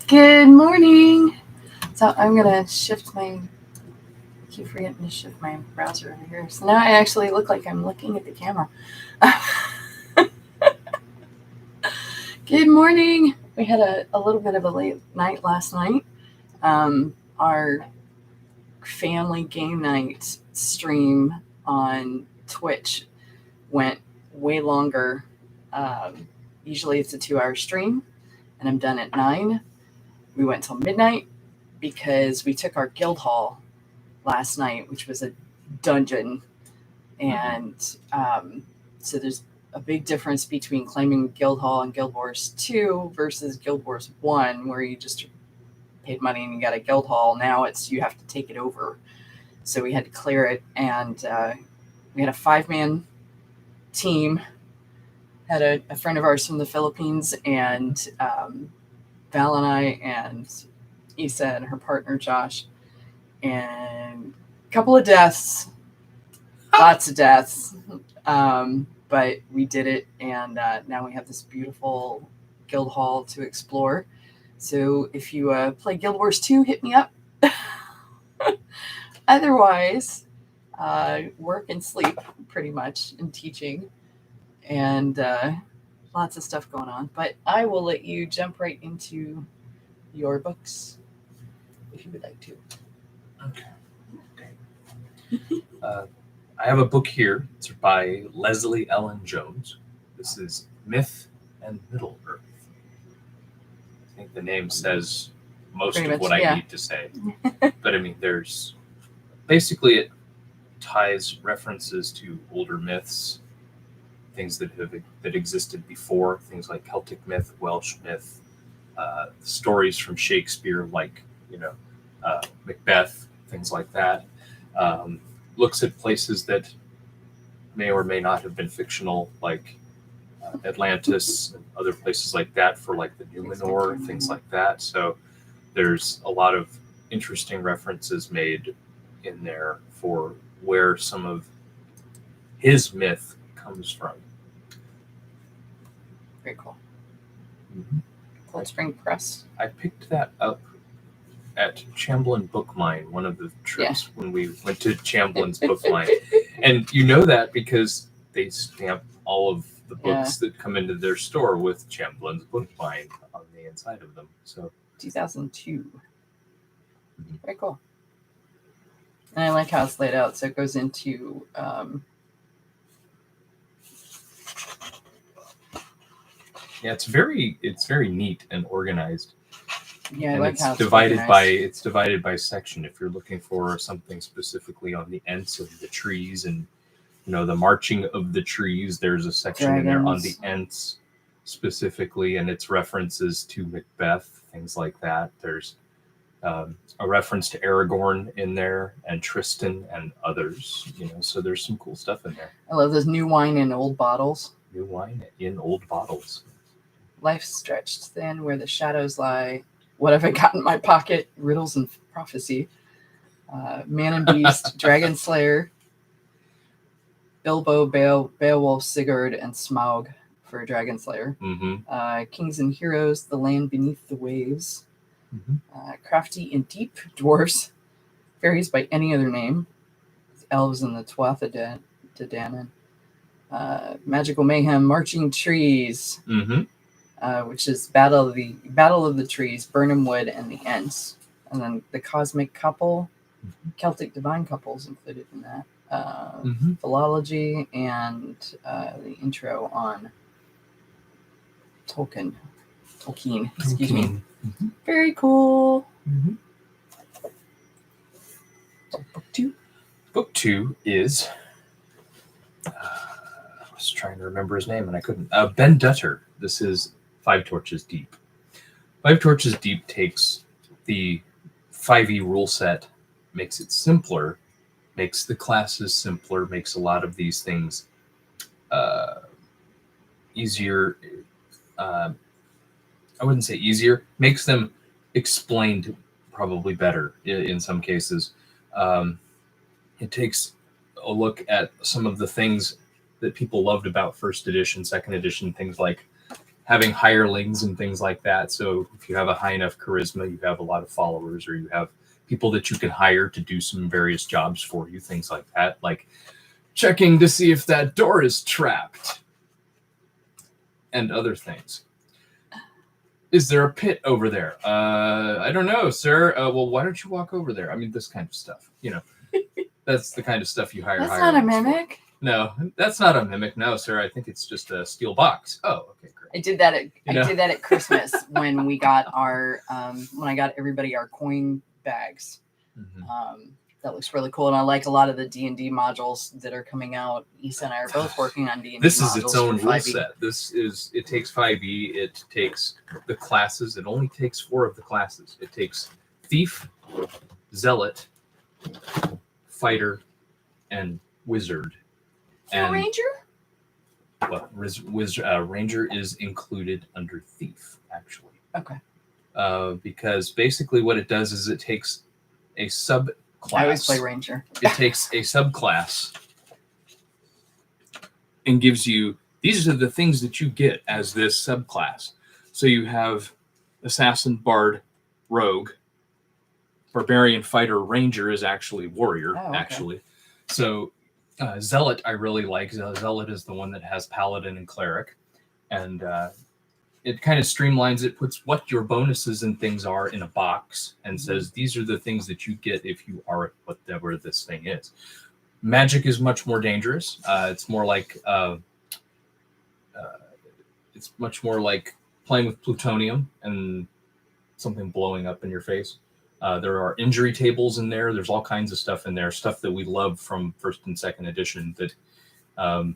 Good morning. So I'm gonna shift my. Keep forgetting to shift my browser over here. So now I actually look like I'm looking at the camera. Good morning. We had a little bit of a late night last night. Our family game night stream on Twitch went way longer. Usually it's a 2-hour stream, and I'm done at 9. We went till midnight because we took our guild hall last night, which was a dungeon. And so there's a big difference between claiming Guild Hall and Guild Wars 2 versus Guild Wars 1, where you just paid money and you got a Guild Hall. Now it's you have to take it over. So we had to clear it, and we had a 5-man team. Had a friend of ours from the Philippines, and Val and I, and Issa and her partner Josh, and a couple of deaths, lots of deaths, but we did it, and now we have this beautiful guild hall to explore. So if you play Guild Wars 2, hit me up. Otherwise, work and sleep pretty much, and teaching, and lots of stuff going on. But I will let you jump right into your books if you would like to. Okay. I have a book here. It's by Leslie Ellen Jones. This is Myth and Middle Earth. I think the name says most Pretty of much, what yeah. I need to say. But I mean, there's basically it ties references to older myths, things that existed before, things like Celtic myth, Welsh myth, stories from Shakespeare, like Macbeth, things like that. Looks at places that may or may not have been fictional, like Atlantis and other places like that, for like the Numenor, things like that. So there's a lot of interesting references made in there for where some of his myth comes from. Very cool. Mm-hmm. Cold Spring Press. I picked that up at Chamblin Book Mine, one of the trips when we went to Chamblin's Book Mine. And you know that because they stamp all of the books that come into their store with Chamblin's Book Mine on the inside of them. So 2002. Mm-hmm. Very cool. And I like how it's laid out. So it goes into it's very neat and organized. Yeah, I and like it's how it's divided by section. If you're looking for something specifically on the ends of the trees and the marching of the trees, there's a section in there on the ends specifically, and it's references to Macbeth, things like that. There's a reference to Aragorn in there, and Tristan and others. So there's some cool stuff in there. I love those new wine in old bottles. New wine in old bottles. Life stretched thin where the shadows lie. What have I got in my pocket? Riddles and prophecy. Man and Beast, Dragon Slayer, Bilbo, Beowulf, Sigurd, and Smaug for Dragon Slayer. Mm-hmm. Kings and Heroes, The Land Beneath the Waves. Mm-hmm. Crafty and Deep, Dwarves, Fairies by Any Other Name, Elves in the Tuatha De Danann. Magical Mayhem, Marching Trees. Mm-hmm. Which is Battle of the Trees, Burnham Wood, and the Ents. And then the Cosmic Couple, Celtic Divine Couples included in that. Philology, and the intro on Tolkien. Excuse me. Mm-hmm. Very cool. Mm-hmm. Book 2. Book 2 is... I was trying to remember his name and I couldn't. Ben Dutter. This is 5 Torches Deep. 5 Torches Deep takes the 5e rule set, makes it simpler, makes the classes simpler, makes a lot of these things easier. I wouldn't say easier, makes them explained probably better in some cases. It takes a look at some of the things that people loved about first edition, second edition, things like having hirelings and things like that. So if you have a high enough charisma, you have a lot of followers, or you have people that you can hire to do some various jobs for you, things like that, like checking to see if that door is trapped and other things. Is there a pit over there? I don't know, sir. Well, why don't you walk over there? I mean, this kind of stuff, that's the kind of stuff you hire. That's not a mimic. For. No, that's not a mimic. No, sir. I think it's just a steel box. Oh, okay, great. I did that at Christmas when we got our when I got everybody our coin bags. Mm-hmm. That looks really cool, and I like a lot of the D&D modules that are coming out. Issa and I are both working on D&D. This is its own rule set. It takes 5e. It takes the classes. It only takes 4 of the classes. It takes Thief, Zealot, Fighter, and Wizard. And Ranger? Well, Ranger is included under Thief, actually. Okay. Because basically what it does is it takes a subclass. I always play Ranger. It takes a subclass and gives you, these are the things that you get as this subclass. So you have Assassin, Bard, Rogue, Barbarian, Fighter, Ranger is actually Warrior, actually. So Zealot I really like. Zealot is the one that has Paladin and Cleric. And it kind of streamlines it, puts what your bonuses and things are in a box, and says these are the things that you get if you are whatever this thing is. Magic is much more dangerous. It's more like playing with plutonium and something blowing up in your face. There are injury tables in there. There's all kinds of stuff in there, stuff that we love from 1st and 2nd edition. That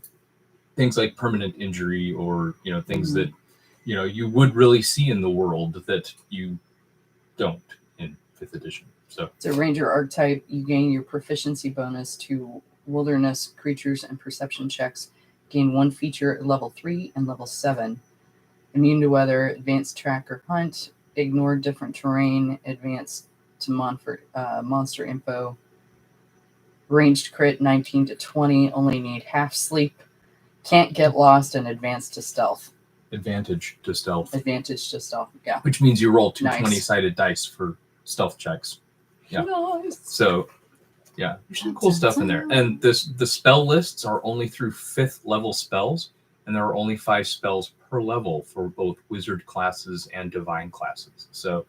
things like permanent injury, or things that you would really see in the world that you don't in 5th edition. So it's a Ranger archetype. You gain your proficiency bonus to wilderness creatures and perception checks. Gain 1 feature at level 3 and level 7. Immune to weather, advanced track or hunt, ignore different terrain, advanced to monster info. Ranged crit 19 to 20, only need half sleep. Can't get lost, and advanced to stealth. Advantage to stealth, yeah. Which means you roll 2 20-sided dice for stealth checks. Yeah. Nice. So, yeah, there's some cool stuff in there. And the spell lists are only through 5th level spells, and there are only 5 spells per level for both wizard classes and divine classes. So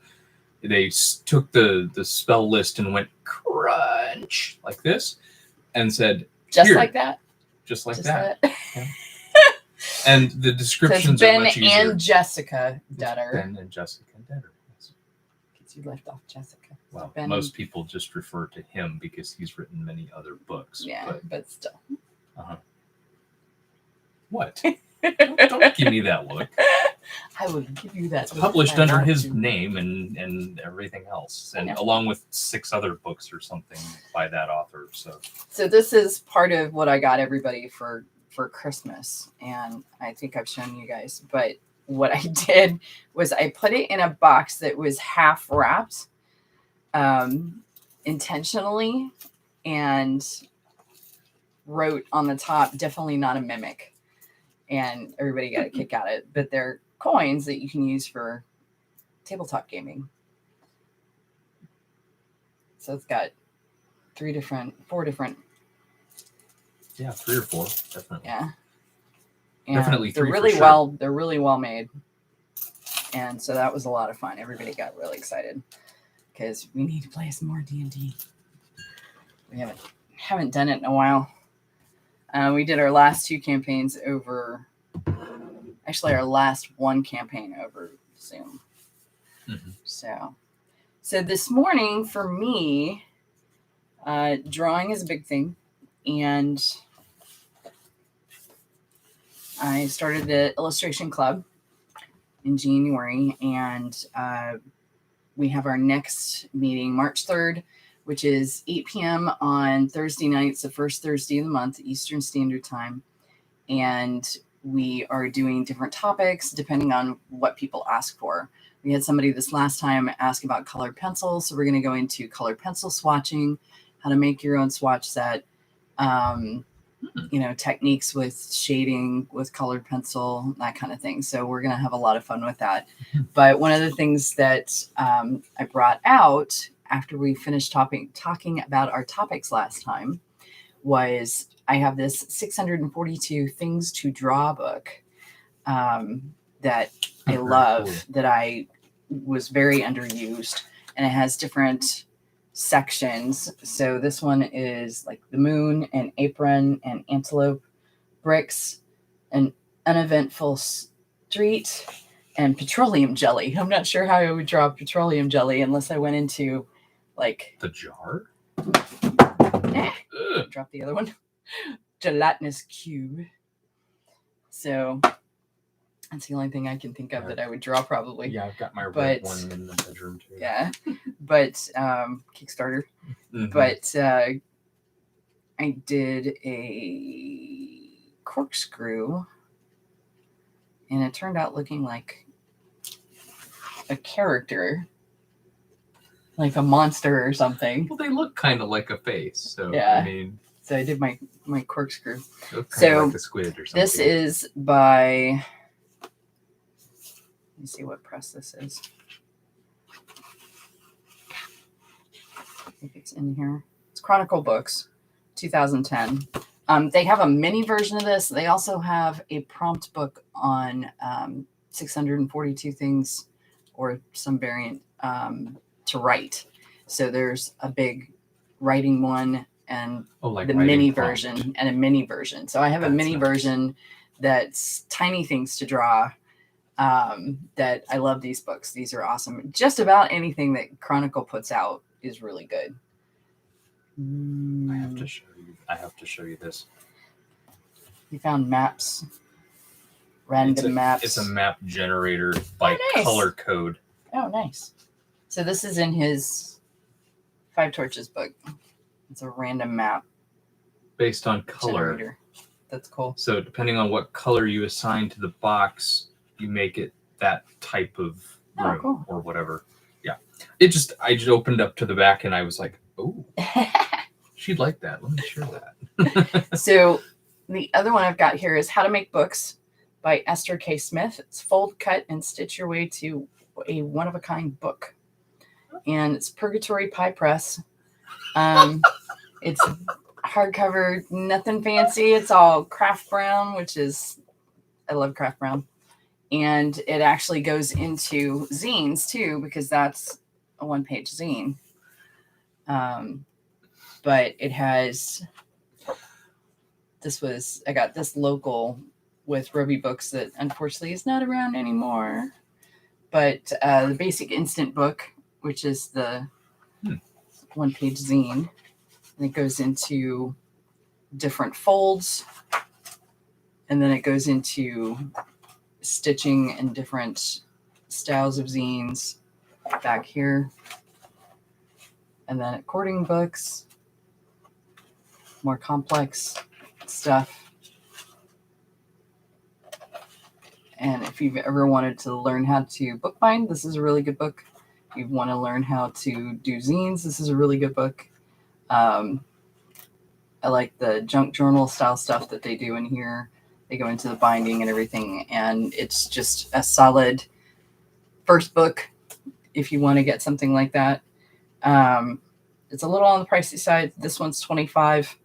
they took the spell list and went crunch like this, and said, just like that. Yeah. And the descriptions are much easier. Ben and Jessica Detter. Yes. Because you left off Jessica. Well, most people just refer to him because he's written many other books. Yeah, but still. What? don't give me that look. I would give you that. It's published under his name and everything else, and along with 6 other books or something by that author. So this is part of what I got everybody for Christmas, and I think I've shown you guys. But what I did was I put it in a box that was half wrapped, intentionally, and wrote on the top, "Definitely not a mimic." And everybody got a kick out of it. But they're coins that you can use for tabletop gaming. So it's got 4 different. Yeah, 3 or 4, definitely. Yeah. And definitely 3. They're really well made. And so that was a lot of fun. Everybody got really excited because we need to play some more D&D. We haven't done it in a while. We did our last 2 campaigns over, actually our last 1 campaign over Zoom. Mm-hmm. So this morning for me, drawing is a big thing, and I started the illustration club in January, and we have our next meeting March 3rd, which is 8 p.m. on Thursday nights, the first Thursday of the month, Eastern Standard Time. And we are doing different topics depending on what people ask for. We had somebody this last time ask about colored pencils, so we're going to go into colored pencil swatching, how to make your own swatch set, techniques with shading, with colored pencil, that kind of thing. So we're going to have a lot of fun with that. But one of the things that I brought out after we finished talking about our topics last time was I have this 642 Things to Draw book that I love, cool. That I was very underused, and it has different sections. So this one is like the moon and apron and antelope, bricks, an uneventful street, and petroleum jelly. I'm not sure how I would draw petroleum jelly unless I went into like the jar. Drop the other one. Gelatinous cube. So that's the only thing I can think of that I would draw probably. Yeah, I've got my red one in the bedroom too. Yeah, but Kickstarter. Mm-hmm. But I did a corkscrew, and it turned out looking like a character, like a monster or something. Well, they look kind of like a face, so yeah. I mean. So I did my corkscrew. So like a squid or something. This is by. Let me see what press this is. I think it's in here. It's Chronicle Books, 2010. They have a mini version of this. They also have a prompt book on 642 things or some variant to write. So there's a big writing one and the mini prompt version and a mini version. So I have a mini version that's tiny things to draw. That I love these books. These are awesome. Just about anything that Chronicle puts out is really good. I have to show you this. You found maps. Random maps. It's a map generator by color code. Oh, nice. So this is in his Five Torches book. It's a random map. Based on color. Generator. That's cool. So depending on what color you assign to the box, you make it that type of room or whatever. Yeah. I just opened up to the back and I was like, oh, she'd like that. Let me share that. So the other one I've got here is How to Make Books by Esther K. Smith. It's fold, cut, and stitch your way to a one-of-a-kind book. And it's Purgatory Pie Press. It's hardcover, nothing fancy. It's all craft brown, I love craft brown. And it actually goes into zines too, because that's a one-page zine. But it has, I got this local with Roby Books that unfortunately is not around anymore. But the Basic Instant book, which is the one-page zine, and it goes into different folds. And then it goes into stitching and different styles of zines back here. And then according books, more complex stuff. And if you've ever wanted to learn how to bookbind, this is a really good book. If you want to learn how to do zines, this is a really good book. I like the junk journal style stuff that they do in here. They go into the binding and everything, and it's just a solid first book if you want to get something like that. It's a little on the pricey side. This one's $25.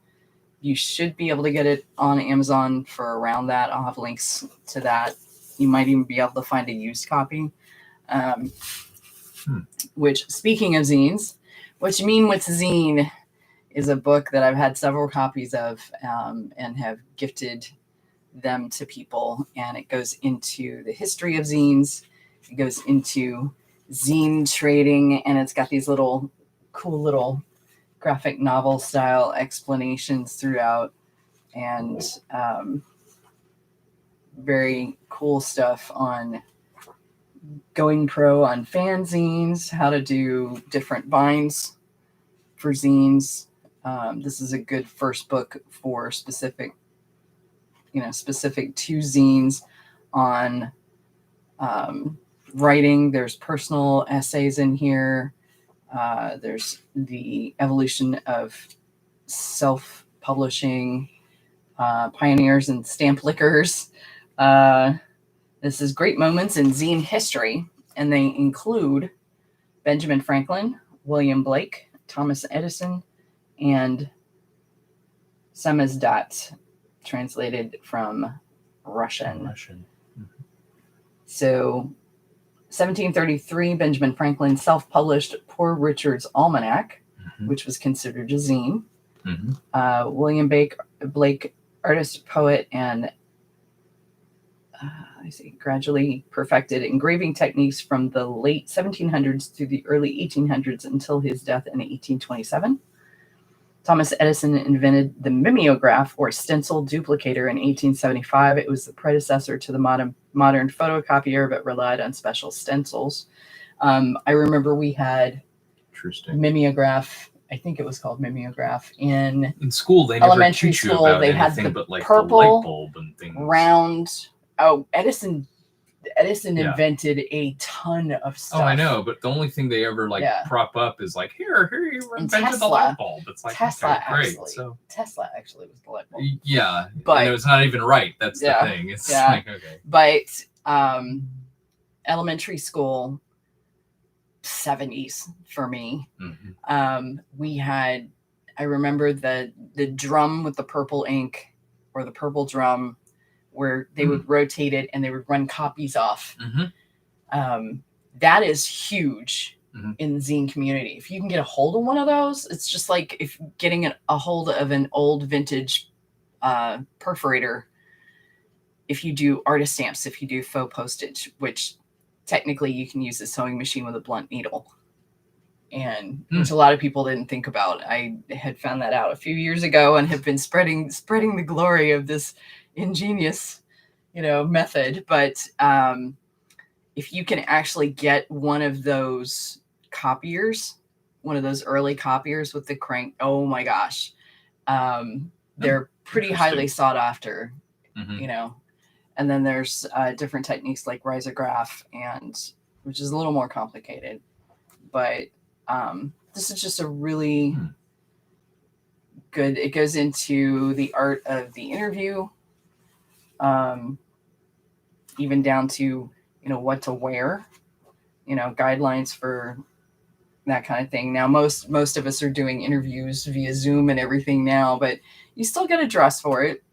You should be able to get it on Amazon for around that. I'll have links to that. You might even be able to find a used copy. Which, speaking of zines, What You Mean What's a Zine is a book that I've had several copies of and have gifted them to people. And it goes into the history of zines. It goes into zine trading, and it's got these little cool little graphic novel style explanations throughout, and very cool stuff on going pro on fanzines, how to do different binds for zines. This is a good first book for specific to zines on writing. There's personal essays in here. There's the evolution of self-publishing. pioneers and stamp lickers. This is great moments in zine history, and they include Benjamin Franklin, William Blake, Thomas Edison, and Samizdat, translated from Russian. Mm-hmm. So 1733, Benjamin Franklin self-published Poor Richard's Almanac, which was considered a zine. William Blake, artist, poet, and gradually perfected engraving techniques from the late 1700s through the early 1800s until his death in 1827. Thomas Edison invented the mimeograph, or stencil duplicator, in 1875. It was the predecessor to the modern photocopier, but relied on special stencils. I remember we had mimeograph. I think it was called mimeograph in school. They never teach you about they had anything the but like purple, the light bulb and things. Round. Oh, Edison invented a ton of stuff. Oh, I know, but the only thing they ever prop up is like, here you invented the light bulb. It's like, Tesla, okay, great. actually. So Tesla actually was the light bulb. Yeah, but it's not even right. That's the thing. It's like, okay. But elementary school, 70s for me. We had, I remember the drum with the purple ink, or the purple drum, where they would rotate it and they would run copies off. That is huge in the zine community. If you can get a hold of one of those, it's just like if getting a hold of an old vintage perforator. If you do artist stamps, if you do faux postage, which technically you can use a sewing machine with a blunt needle, and which a lot of people didn't think about. I had found that out a few years ago and have been spreading the glory of this ingenious, method. But if you can actually get one of those copiers, one of those early copiers with the crank, oh my gosh, they're pretty highly sought after, and then there's different techniques like risograph, and which is a little more complicated, but this is just a really good, it goes into the art of the interview, even down to, what to wear, guidelines for that kind of thing. Now, most of us are doing interviews via Zoom and everything now, but you still got to dress for it.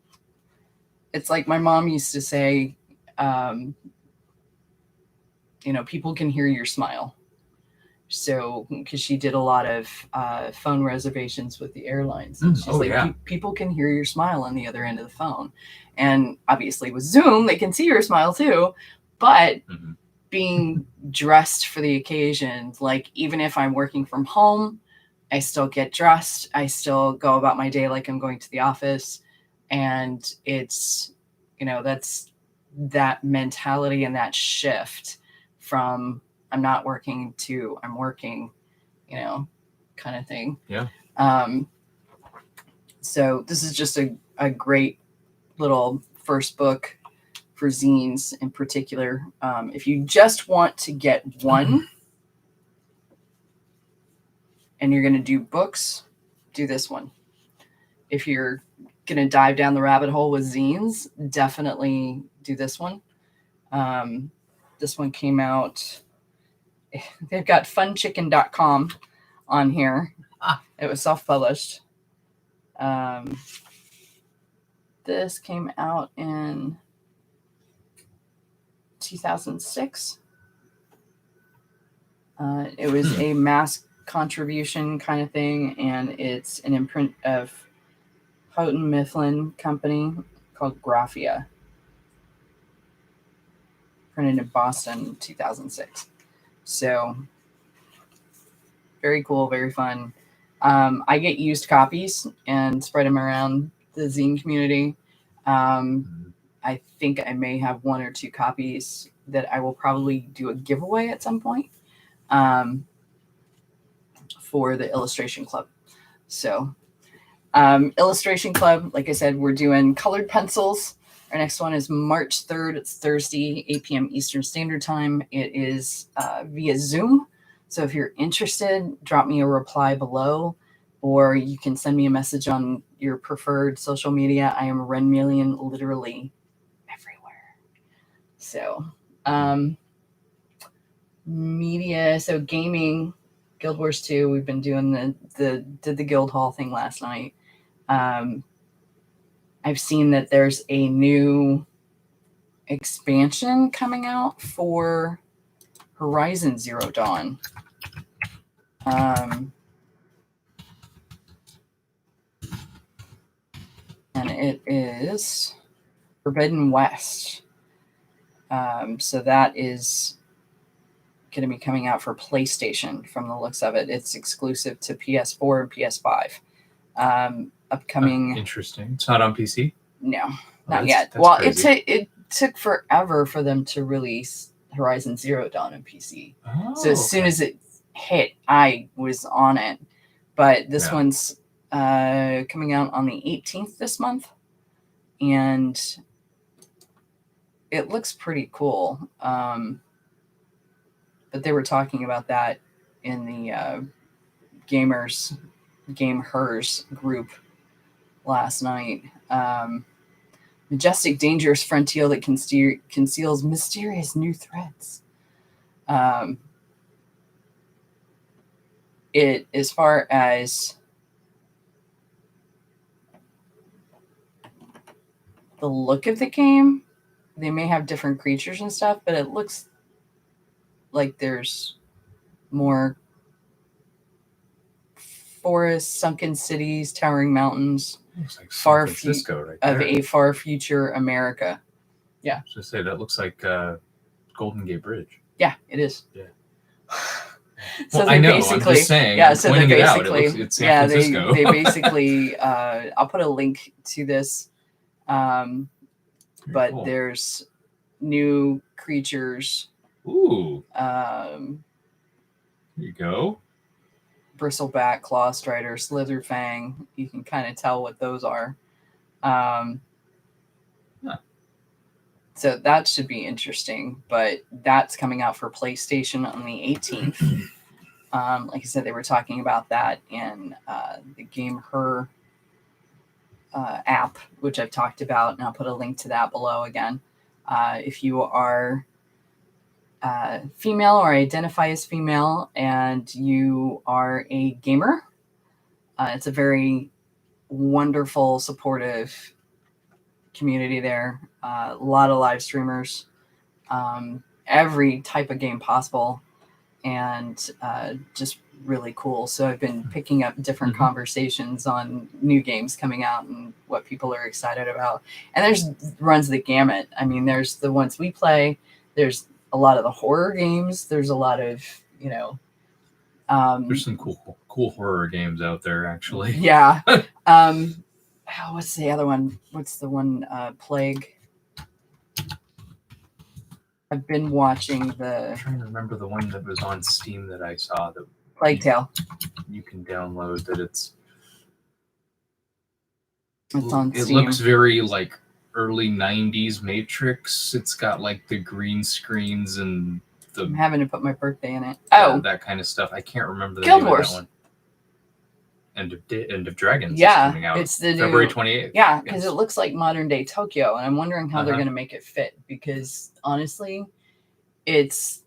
It's like my mom used to say, people can hear your smile. So, because she did a lot of phone reservations with the airlines. And she's people can hear your smile on the other end of the phone. And obviously with Zoom, they can see your smile too. But being dressed for the occasion, like even if I'm working from home, I still get dressed. I still go about my day like I'm going to the office. And it's, that's that mentality and that shift from I'm not working to I'm working, kind of thing. Yeah. So this is just a great little first book for zines in particular. If you just want to get one and you're going to do books, do this one. If you're going to dive down the rabbit hole with zines, definitely do this one. This one came out. They've got funchicken.com on here. It was self-published. This came out in 2006. It was a mass contribution kind of thing, and it's an imprint of Houghton Mifflin Company called Graphia. Printed in Boston, 2006. So, very cool, very fun. I get used copies and spread them around the zine community. I think I may have one or two copies that I will probably do a giveaway at some point for the Illustration Club. So, Illustration Club, like I said, we're doing colored pencils. Our next one is March 3rd. It's Thursday, 8 p.m. Eastern Standard Time. It is via Zoom. So if you're interested, drop me a reply below, or you can send me a message on your preferred social media, I am Renmeleon literally everywhere. So, media, so gaming, Guild Wars 2, we've been doing did the Guild Hall thing last night. I've seen that there's a new expansion coming out for Horizon Zero Dawn. And it is Forbidden West. So that is going to be coming out for PlayStation from the looks of it. It's exclusive to PS4 and PS5. Upcoming. Interesting. It's not on PC? No, not yet. Well, it took forever for them to release Horizon Zero Dawn on PC. So as soon as it hit, I was on it. But this one's coming out on the 18th this month. And it looks pretty cool. But they were talking about that in the Game Hers group last night. Majestic, dangerous frontier that conceals mysterious new threats. It, as far as the look of the game, they may have different creatures and stuff, but it looks like there's more forests, sunken cities, towering mountains. Looks like San Francisco right there. Of a far future America. Yeah. I was going to say, that looks like Golden Gate Bridge. Yeah, it is. Yeah. So well, I know, I'm just saying. Yeah, so they're basically, it's San Francisco. they basically, I'll put a link to this, but cool. There's new creatures. Ooh. Here you go. Bristleback, Claw Strider, Slitherfang. You can kind of tell what those are. So that should be interesting, but that's coming out for PlayStation on the 18th. Like I said, they were talking about that in the Game Her app, which I've talked about, and I'll put a link to that below again. If you are female or identify as female and you are a gamer, it's a very wonderful, supportive community there. A lot of live streamers, every type of game possible, and just really cool. So I've been picking up different conversations on new games coming out and what people are excited about. And there's runs the gamut. I mean, there's the ones we play. There's a lot of the horror games. There's a lot of, there's some cool horror games out there, actually. Yeah. What's the other one? What's the one? Plague. I've been watching I'm trying to remember the one that was on Steam that I saw that Plaguetail. You can download that. It's on Steam. It looks very like early 90s Matrix. It's got like the green screens and I'm having to put my birthday in it. That kind of stuff. I can't remember the Guild name Wars. Of that one. End of Dragons. Yeah, is coming out it's the February new, 28th. Yeah, because it looks like modern day Tokyo, and I'm wondering how they're going to make it fit. Because honestly, it's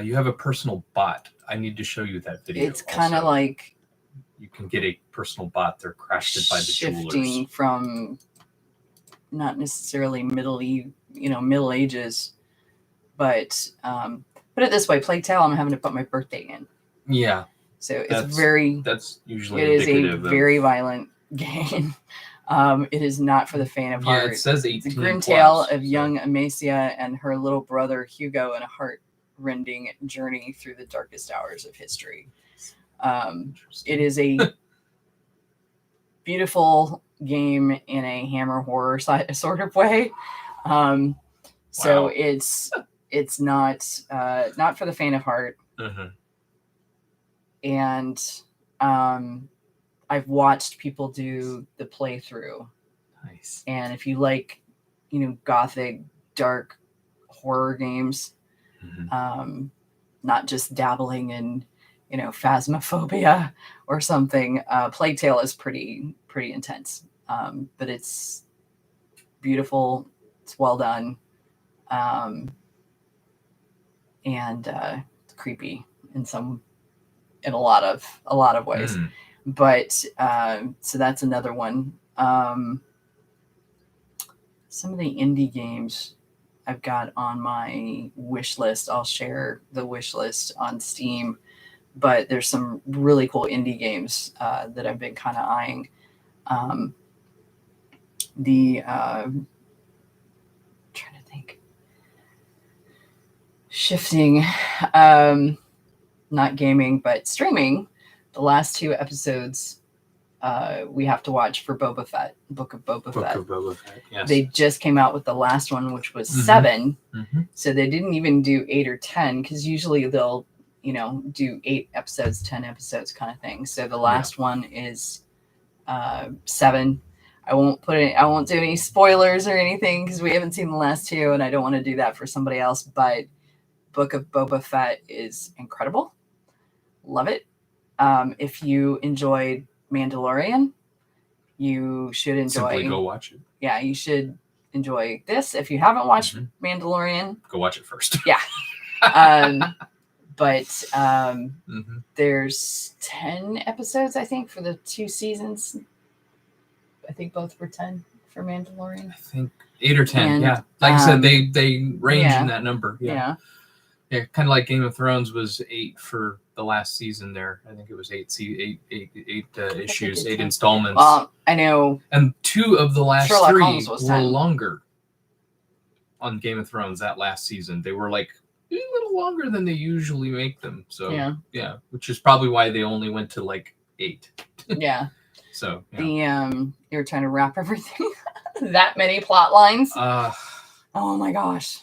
you have a personal bot. I need to show you that video. It's kind of like you can get a personal bot. They're crafted by the shifting jewelers. From not necessarily Middle Ages, but put it this way: Plaguetail. I'm having to put my birthday in. Yeah. So that's usually it is a very violent game. It is not for the faint of heart. Yeah, it says 18+. It's a grim tale of young Amasia and her little brother Hugo in a heart-rending journey through the darkest hours of history. It is a beautiful game in a Hammer horror sort of way. So it's not for the faint of heart. And I've watched people do the playthrough. Nice. And if you like, gothic, dark horror games, not just dabbling in, phasmophobia or something. Plaguetail is pretty intense, but it's beautiful. It's well done, and creepy in a lot of ways. But so that's another one. Some of the indie games I've got on my wish list. I'll share the wish list on Steam. But there's some really cool indie games that I've been kind of eyeing. Trying to think. Shifting, not gaming, but streaming. The last 2 episodes we have to watch for Boba Fett, Book of Boba Fett. Yes. They just came out with the last one, which was 7. So they didn't even do 8 or 10, because usually they'll do 8 episodes, 10 episodes kind of thing. So the last one is 7. I won't do any spoilers or anything because we haven't seen the last 2 and I don't want to do that for somebody else. But Book of Boba Fett is incredible. Love it. If you enjoyed Mandalorian, you should enjoy. Simply go watch it. Yeah, you should enjoy this. If you haven't watched Mandalorian, go watch it first. Yeah. But there's 10 episodes, I think, for the 2 seasons. I think both were 10 for Mandalorian. I think 8 or 10, yeah. Like I said, they range in that number. Yeah, kind of like Game of Thrones was 8 for the last season there. I think it was 8 issues, 8 installments. Well, I know. And 2 of the last Sherlock 3 Holmes was 10. were longer on Game of Thrones that last season. They were like a little longer than they usually make them. So yeah, which is probably why they only went to like 8. Yeah. So you're trying to wrap everything. That many plot lines. Oh my gosh,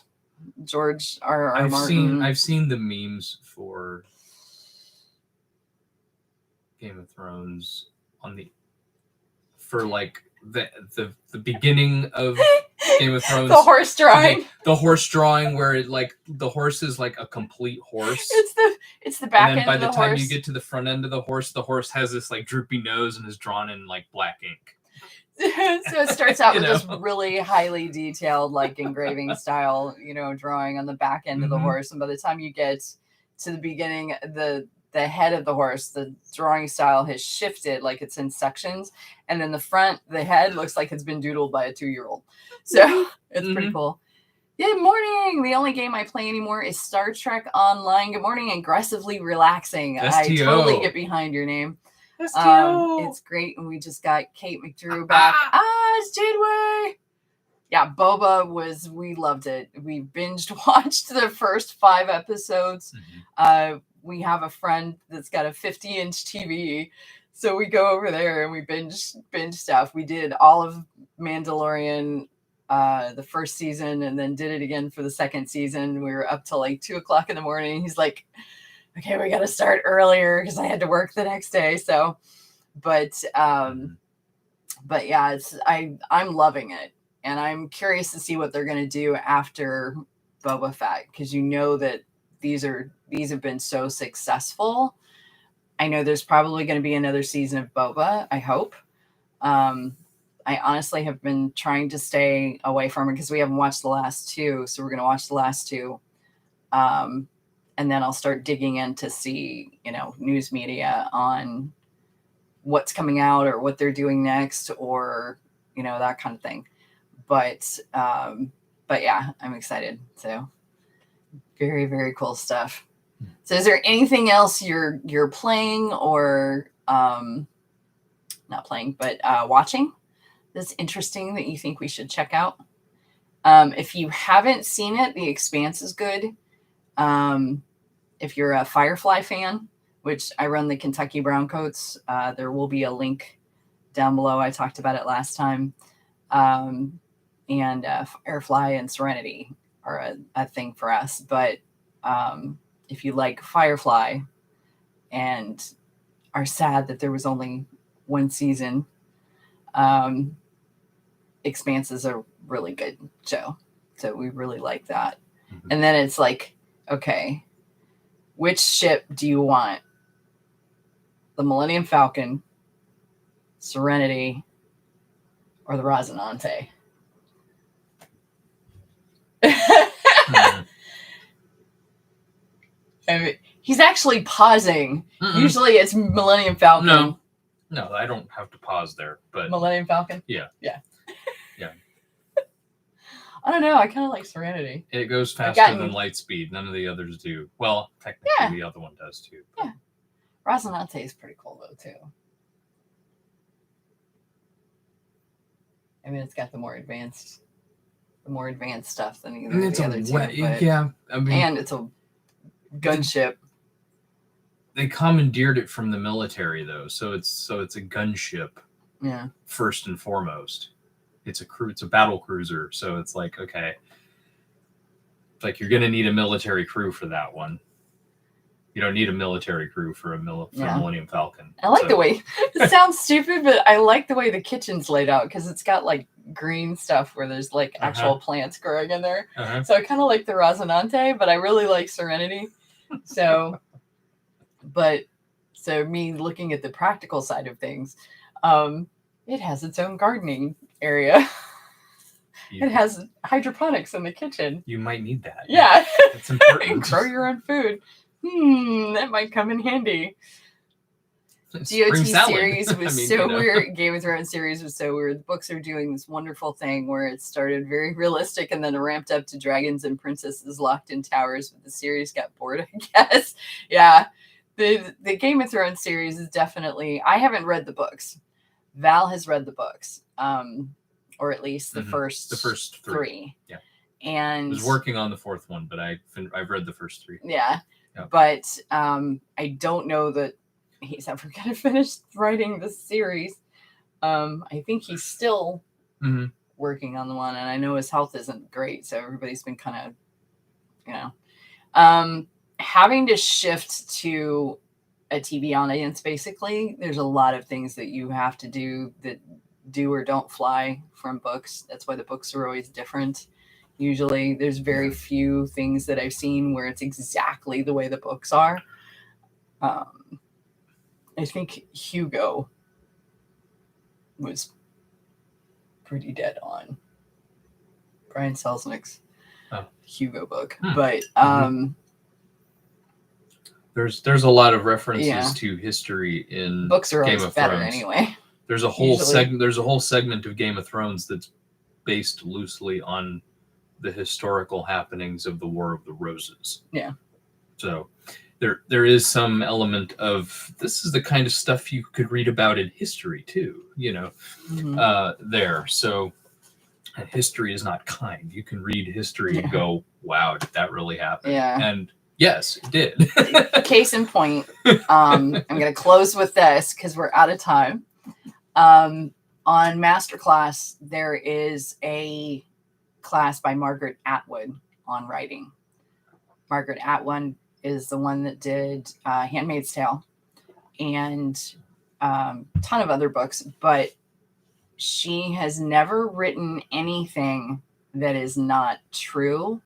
George R. Martin. I've seen the memes for Game of Thrones for like the beginning of Game of Thrones. The horse drawing. The horse drawing where it like the horse is like a complete horse. It's the back end. And then by by the time you get to the front end of the horse has this like droopy nose and is drawn in like black ink. So it starts out with this really highly detailed, like engraving style, drawing on the back end of the horse. And by the time you get to the beginning, the head of the horse, the drawing style has shifted, like it's in sections. And then the head looks like it's been doodled by a 2-year-old. So it's pretty cool. Good morning. The only game I play anymore is Star Trek Online. Good morning. Aggressively relaxing. STO. I totally get behind your name. STO. It's great. And we just got Kate McDrew back. It's Jadeway. Yeah, Boba we loved it. We binge watched the first 5 episodes. We have a friend that's got a 50-inch TV. So we go over there and we binge stuff. We did all of Mandalorian the first season and then did it again for the second season. We were up till like 2:00 in the morning. He's like, okay, we got to start earlier because I had to work the next day. So, but yeah, I'm loving it. And I'm curious to see what they're going to do after Boba Fett, because that these have been so successful. I know there's probably going to be another season of Boba, I hope. I honestly have been trying to stay away from it because we haven't watched the last 2. So we're going to watch the last 2. And then I'll start digging in to see, news media on what's coming out or what they're doing next or, that kind of thing. But yeah, I'm excited. So very, very cool stuff. So is there anything else you're playing or not playing, but watching that's interesting that you think we should check out? If you haven't seen it, The Expanse is good. If you're a Firefly fan, which I run the Kentucky Browncoats, there will be a link down below. I talked about it last time. And Firefly and Serenity are a thing for us. But if you like Firefly and are sad that there was only 1 season, Expanse is a really good show. So we really like that. And then it's like, okay, which ship do you want? the Millennium Falcon, Serenity, or the Rosinante? I mean, he's actually pausing. Mm-mm. Usually it's Millennium Falcon. No, I don't have to pause there. But Millennium Falcon? Yeah. Yeah. I don't know. I kind of like Serenity. It goes faster than light speed. None of the others do. Well, technically the other one does too. But. Yeah. Rosinante is pretty cool though too. I mean, it's got the more advanced stuff than either of the other two. Yeah, I mean, and it's a gunship. They commandeered it from the military though, so it's a gunship. Yeah. First and foremost, it's a battle cruiser, so it's like, okay, like you're gonna need a military crew for that one. You don't need a military crew for a Millennium Falcon. I like the way it sounds stupid, but I like the way the kitchen's laid out because it's got like green stuff where there's like actual plants growing in there. So I kind of like the Rosinante, but I really like Serenity. So, so me looking at the practical side of things, it has its own gardening area. It has hydroponics in the kitchen. You might need that. Yeah. That's important. Grow your own food. That might come in handy. GOT series was weird. Game of Thrones series was so weird. The books are doing this wonderful thing where it started very realistic and then it ramped up to dragons and princesses locked in towers, but the series got bored, I guess. Yeah. The Game of Thrones series is definitely, I haven't read the books. Val has read the books. Or at least the first three. Yeah. And I was working on the fourth one, but I've read the first three. Yeah. Yep. But I don't know that he's ever going to finish writing the series. I think he's still working on the one, and I know his health isn't great, so everybody's been kind of, having to shift to a TV audience, basically. There's a lot of things that you have to do that do or don't fly from books. That's why the books are always different. Usually there's very few things that I've seen where it's exactly the way the books are. I think Hugo was pretty dead on. Brian Selznick's Hugo book. But there's a lot of references to history in books are Game always of better Thrones. Anyway. There's a whole segment of Game of Thrones that's based loosely on the historical happenings of the War of the Roses. Yeah. So there is some element of this is the kind of stuff you could read about in history too, there. So history is not kind. You can read history and go, wow, did that really happen? Yeah. And yes, it did. Case in point, I'm going to close with this because we're out of time. On Masterclass, there is a class by Margaret Atwood on writing. Margaret Atwood is the one that did Handmaid's Tale and a ton of other books, but she has never written anything that is not true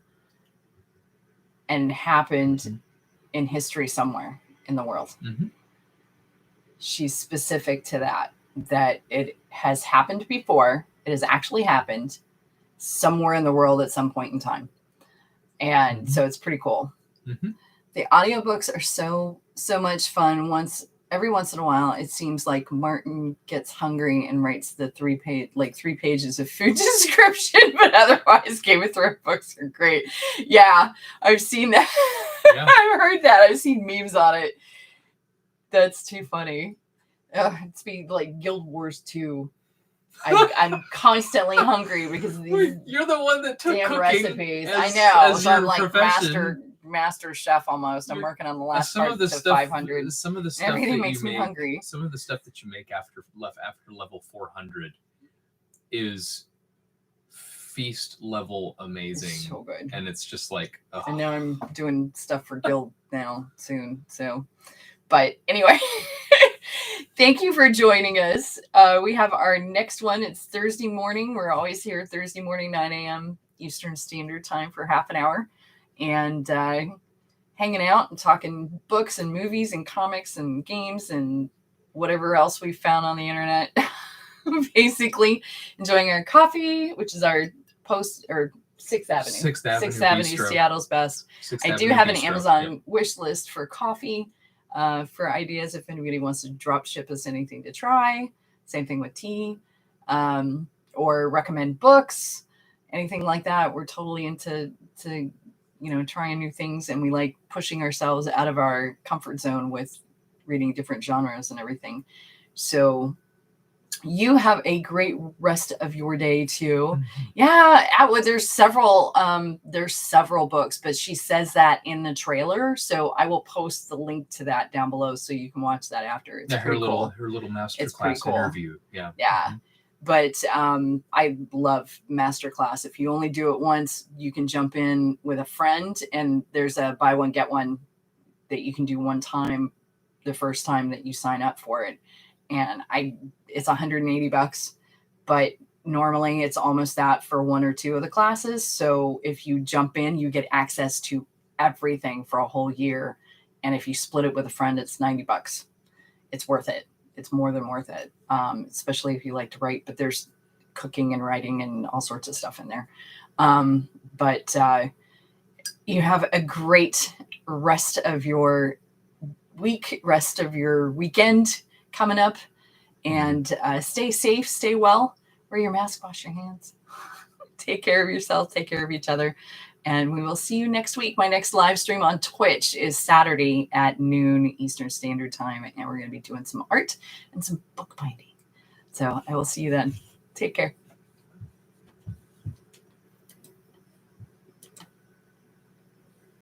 and happened in history somewhere in the world. She's specific to that it has happened before. It has actually happened somewhere in the world at some point in time. And so it's pretty cool. The audiobooks are so much fun. Every once in a while, it seems like Martin gets hungry and writes the 3 pages of food description, but otherwise Game of Thrones books are great. Yeah, I've seen that. Yeah. I've heard that. I've seen memes on it. That's too funny. It's be like Guild Wars 2. I'm constantly hungry because of these you're the one that took damn cooking recipes. as, I know. As so I'm like profession. master chef almost. I'm working on the last part of 500. Some of the stuff everything that makes you me make, hungry. Some of the stuff that you make after level 400 is feast level amazing. It's so good. And it's just like and now I'm doing stuff for Guild now soon. So but anyway, thank you for joining us. We have our next one. It's Thursday morning. We're always here Thursday morning, 9 a.m. Eastern Standard Time for half an hour. And hanging out and talking books and movies and comics and games and whatever else we found on the internet. Basically, enjoying our coffee, which is our Sixth Avenue. Sixth Avenue Bistro. Seattle's best. I do have an Amazon wish list for coffee, for ideas if anybody wants to drop ship us anything to try. Same thing with tea, or recommend books, anything like that. We're totally into trying new things, and we like pushing ourselves out of our comfort zone with reading different genres and everything. So you have a great rest of your day too. Mm-hmm. Yeah, Atwood, there's several books, but she says that in the trailer, so I will post the link to that down below so you can watch that after. It's her little masterclass interview. Yeah. Mm-hmm. But I love masterclass. If you only do it once, you can jump in with a friend, and there's a buy one get one that you can do one time, the first time that you sign up for it. And it's $180, but normally it's almost that for one or two of the classes. So if you jump in, you get access to everything for a whole year. And if you split it with a friend, it's $90. It's worth it. It's more than worth it, especially if you like to write. But there's cooking and writing and all sorts of stuff in there. But you have a great rest of your week, rest of your weekend coming up. And stay safe, stay well, wear your mask, wash your hands, take care of yourself, take care of each other. And we will see you next week. My next live stream on Twitch is Saturday at noon Eastern Standard Time. And we're going to be doing some art and some bookbinding. So I will see you then. Take care.